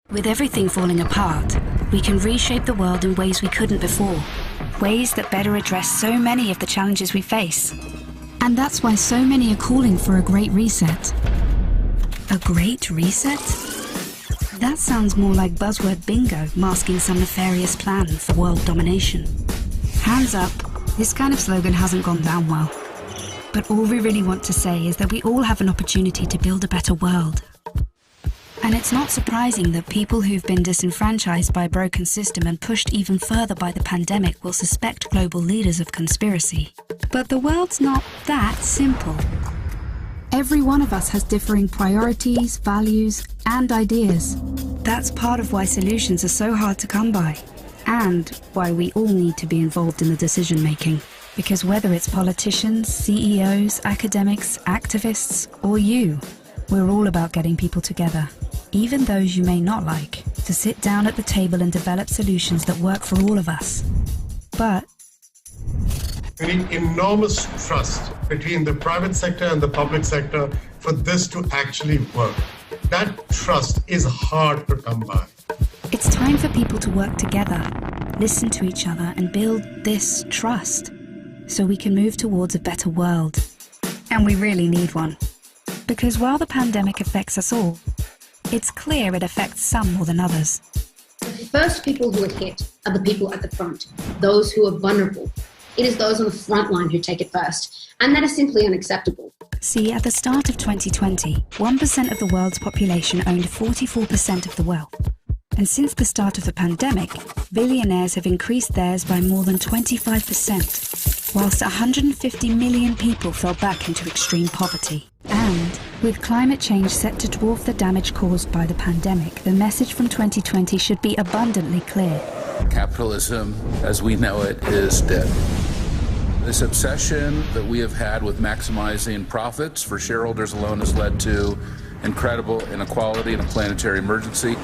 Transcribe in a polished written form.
With everything falling apart, we can reshape the world in ways we couldn't before. Ways that better address so many of the challenges we face. And that's why so many are calling for a great reset. A great reset? That sounds more like buzzword bingo masking some nefarious plan for world domination. Hands up, this kind of slogan hasn't gone down well. But all we really want to say is that we all have an opportunity to build a better world. And it's not surprising that people who've been disenfranchised by a broken system and pushed even further by the pandemic will suspect global leaders of conspiracy. But the world's not that simple. Every one of us has differing priorities, values, and ideas. That's part of why solutions are so hard to come by, and why we all need to be involved in the decision-making. Because whether it's politicians, CEOs, academics, activists, or you, we're all about getting people together, even those you may not like, to sit down at the table and develop solutions that work for all of us. But we need enormous trust between the private sector and the public sector for this to actually work. That trust is hard to come by. It's time for people to work together, listen to each other, and build this trust, so we can move towards a better world. And we really need one. Because while the pandemic affects us all, it's clear it affects some more than others. The first people who are hit are the people at the front, those who are vulnerable. It is those on the front line who take it first, and that is simply unacceptable. See, at the start of 2020, 1% of the world's population owned 44% of the wealth. And since the start of the pandemic, billionaires have increased theirs by more than 25%, whilst 150 million people fell back into extreme poverty. And with climate change set to dwarf the damage caused by the pandemic, the message from 2020 should be abundantly clear. Capitalism, as we know it, is dead. This obsession that we have had with maximizing profits for shareholders alone has led to incredible inequality and a planetary emergency.